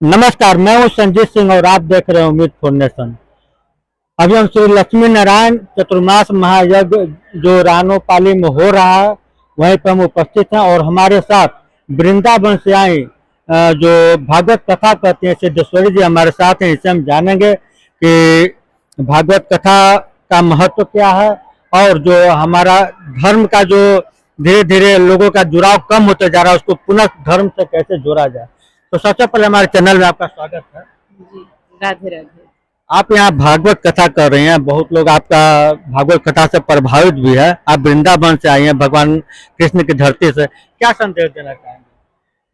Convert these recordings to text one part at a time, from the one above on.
नमस्कार, मैं हूं संजीत सिंह और आप देख रहे हैं उम्मीद फाउंडेशन। अभी हम श्री लक्ष्मी नारायण चतुर्मास महायज्ञ जो रानोपाली में हो रहा है वहीं पर हम उपस्थित हैं और हमारे साथ वृंदावन से आई जो भागवत कथा करते हैं सिद्धेश्वरी जी हमारे साथ हैं। इससे हम जानेंगे कि भागवत कथा का महत्व क्या है और जो हमारा धर्म का जो धीरे धीरे लोगों का जुड़ाव कम होते जा रहा है उसको पुनः धर्म से कैसे जोड़ा जाए। तो सबसे पहले हमारे चैनल में आपका स्वागत है जी। राधे राधे। आप यहाँ भागवत कथा कर रहे हैं, बहुत लोग आपका भागवत कथा से प्रभावित भी है। आप वृंदावन से आई हैं, भगवान कृष्ण की धरती से, क्या संदेश देना चाहेंगे?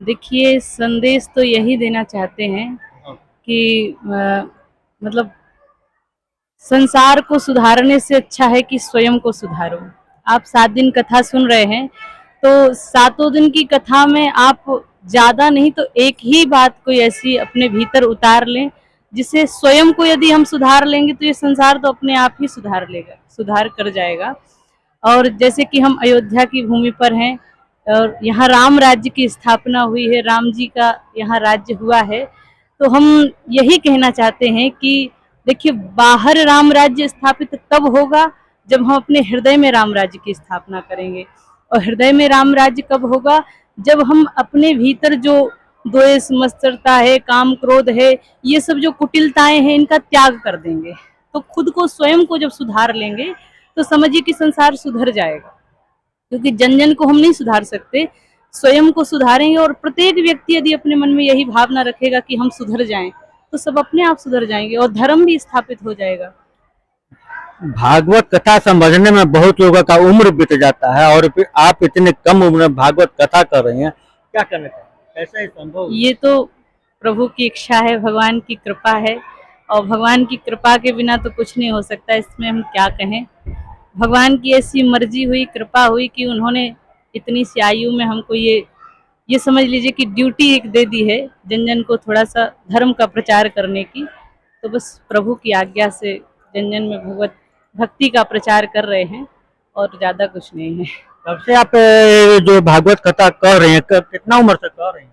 देखिए, संदेश तो यही देना चाहते हैं कि मतलब संसार को सुधारने से अच्छा है कि स्वयं को सुधारो। आप 7 दिन कथा सुन रहे हैं तो 7 दिन की कथा में आप ज्यादा नहीं तो एक ही बात कोई ऐसी अपने भीतर उतार लें जिसे स्वयं को यदि हम सुधार लेंगे तो ये संसार तो अपने आप ही सुधार कर जाएगा। और जैसे कि हम अयोध्या की भूमि पर हैं और यहाँ राम राज्य की स्थापना हुई है, राम जी का यहाँ राज्य हुआ है, तो हम यही कहना चाहते हैं कि देखिए, बाहर राम राज्य स्थापित तब होगा जब हम अपने हृदय में राम राज्य की स्थापना करेंगे। और हृदय में राम राज्य कब होगा? जब हम अपने भीतर जो द्वेष मत्सरता है, काम क्रोध है, ये सब जो कुटिलताएं हैं, इनका त्याग कर देंगे। तो खुद को स्वयं को जब सुधार लेंगे तो समझिए कि संसार सुधर जाएगा, क्योंकि जन जन को हम नहीं सुधार सकते, स्वयं को सुधारेंगे। और प्रत्येक व्यक्ति यदि अपने मन में यही भावना रखेगा कि हम सुधर जाएं तो सब अपने आप सुधर जाएंगे और धर्म भी स्थापित हो जाएगा। भागवत कथा समझने में बहुत लोगों का उम्र बीत जाता है और फिर आप इतने कम उम्र में भागवत कथा कर रही हैं, क्या करना चाहिए? कैसे ही संभव? ये तो प्रभु की इच्छा है, भगवान की कृपा है, और भगवान की कृपा के बिना तो कुछ नहीं हो सकता। इसमें हम क्या कहें, भगवान की ऐसी मर्जी हुई, कृपा हुई कि उन्होंने इतनी सी आयु में हमको ये समझ लीजिए कि ड्यूटी एक दे दी है, जन जन को थोड़ा सा धर्म का प्रचार करने की। तो बस प्रभु की आज्ञा से जन जन में भगवत भक्ति का प्रचार कर रहे हैं और ज्यादा कुछ नहीं है। तब से आप जो भागवत कथा कर रही हैं, कितना उम्र से कर रही हैं?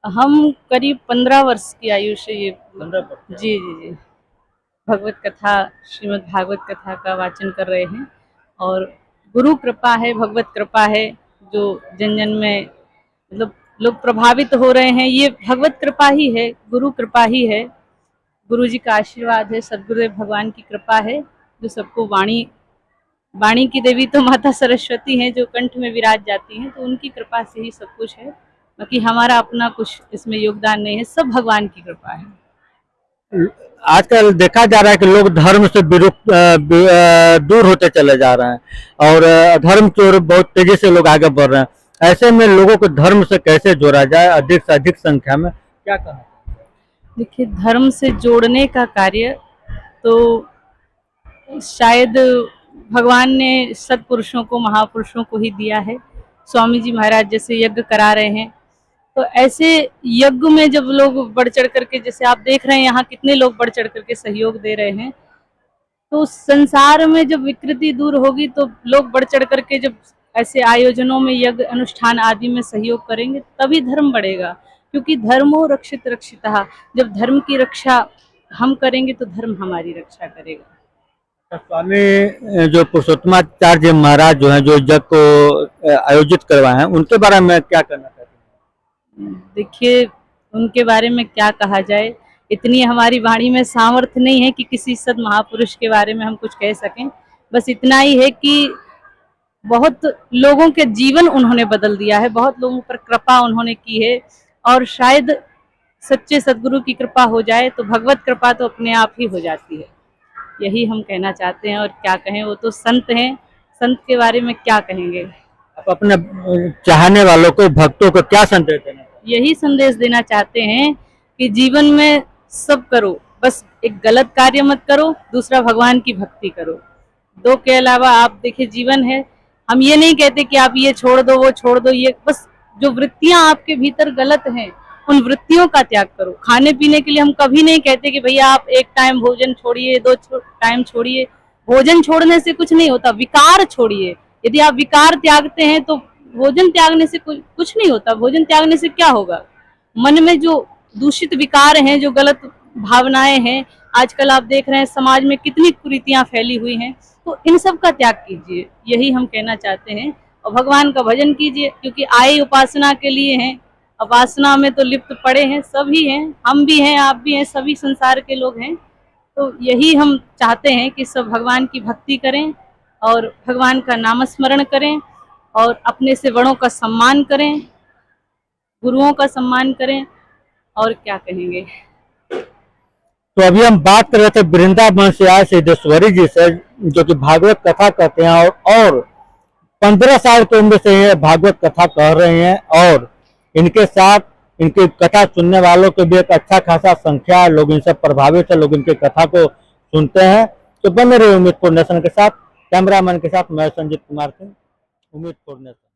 हम करीब 15 वर्ष की आयु से ये 15 वर्ष। जी जी जी भगवत कथा, श्रीमद् भागवत कथा का वाचन कर रहे हैं। और गुरु कृपा है, भगवत कृपा है, जो जन जन में मतलब लोग प्रभावित हो रहे हैं, ये भगवत कृपा ही है, गुरु कृपा ही है, गुरु जी का आशीर्वाद है, सदगुरुदेव भगवान की कृपा है, जो सबको वाणी की देवी तो माता सरस्वती हैं, जो कंठ में विराज जाती हैं, तो उनकी कृपा से ही सब कुछ है। बाकी हमारा अपना कुछ इसमें योगदान नहीं है, सब भगवान की कृपा है। आजकल देखा जा रहा है कि लोग धर्म से दूर होते चले जा रहे हैं और धर्म की ओर बहुत तेजी से लोग आगे बढ़ रहे हैं। ऐसे में लोगों को धर्म से कैसे जोड़ा जाए अधिक से अधिक संख्या में, क्या कहना? देखिए, धर्म से जोड़ने का कार्य तो शायद भगवान ने सत्पुरुषों को, महापुरुषों को ही दिया है। स्वामी जी महाराज जैसे यज्ञ करा रहे हैं, तो ऐसे यज्ञ में जब लोग बढ़ चढ़ करके, जैसे आप देख रहे हैं यहाँ कितने लोग बढ़ चढ़ करके सहयोग दे रहे हैं, तो संसार में जब विकृति दूर होगी तो लोग बढ़ चढ़ करके जब ऐसे आयोजनों में, यज्ञ अनुष्ठान आदि में सहयोग करेंगे तभी धर्म बढ़ेगा। क्योंकि धर्मो रक्षित रक्षितः, जब धर्म की रक्षा हम करेंगे तो धर्म हमारी रक्षा करेगा। स्वामी जो पुरुषोत्तमाचार्य महाराज जो हैं, जो यज्ञ को आयोजित करवाए हैं, उनके बारे में क्या कहना चाहते हैं? देखिए, उनके बारे में क्या कहा जाए, इतनी हमारी वाणी में सामर्थ्य नहीं है कि किसी सद महापुरुष के बारे में हम कुछ कह सकें। बस इतना ही है कि बहुत लोगों के जीवन उन्होंने बदल दिया है, बहुत लोगों पर कृपा उन्होंने की है, और शायद सच्चे सदगुरु की कृपा हो जाए तो भगवत कृपा तो अपने आप ही हो जाती है। यही हम कहना चाहते हैं, और क्या कहें, वो तो संत हैं, संत के बारे में क्या कहेंगे। आप अपने चाहने वालों को, भक्तों को क्या संदेश देना? यही संदेश देना चाहते हैं कि जीवन में सब करो, बस एक गलत कार्य मत करो, दूसरा भगवान की भक्ति करो, दो के अलावा आप देखिए जीवन है। हम ये नहीं कहते कि आप ये छोड़ दो, वो छोड़ दो, ये बस जो वृत्तियां आपके भीतर गलत हैं उन वृत्तियों का त्याग करो। खाने पीने के लिए हम कभी नहीं कहते कि भैया आप एक टाइम भोजन छोड़िए, 2 टाइम छोड़िए। भोजन छोड़ने से कुछ नहीं होता, विकार छोड़िए। यदि आप विकार त्यागते हैं तो भोजन त्यागने से कुछ नहीं होता। भोजन त्यागने से क्या होगा? मन में जो दूषित विकार हैं, जो गलत भावनाएं हैं, आजकल आप देख रहे हैं समाज में कितनी कुरीतियां फैली हुई हैं, तो इन सब का त्याग कीजिए, यही हम कहना चाहते हैं। और भगवान का भजन कीजिए, क्योंकि आए उपासना के लिए हैं। उपासना में तो लिप्त पड़े हैं, सभी हैं, हम भी हैं, आप भी हैं, सभी संसार के लोग हैं। तो यही हम चाहते हैं कि सब भगवान की भक्ति करें और भगवान का नाम स्मरण करें और अपने से बड़ों का सम्मान करें, गुरुओं का सम्मान करें, और क्या कहेंगे। तो अभी हम बात कर रहे थे वृंदावन से आए सिद्धेश्वरी जी से, जो कि भागवत कथा कहते हैं और 15 साल की उम्र से ये भागवत कथा कह रहे हैं और इनके साथ इनकी कथा सुनने वालों की भी एक अच्छा खासा संख्या है, लोग इनसे प्रभावित है, लोग इनकी कथा को सुनते हैं। तो बने रहे उम्मीदपुर नेशन के साथ, कैमरामैन के साथ मैं संजीत कुमार सिंह, उम्मीदपुर नेशन।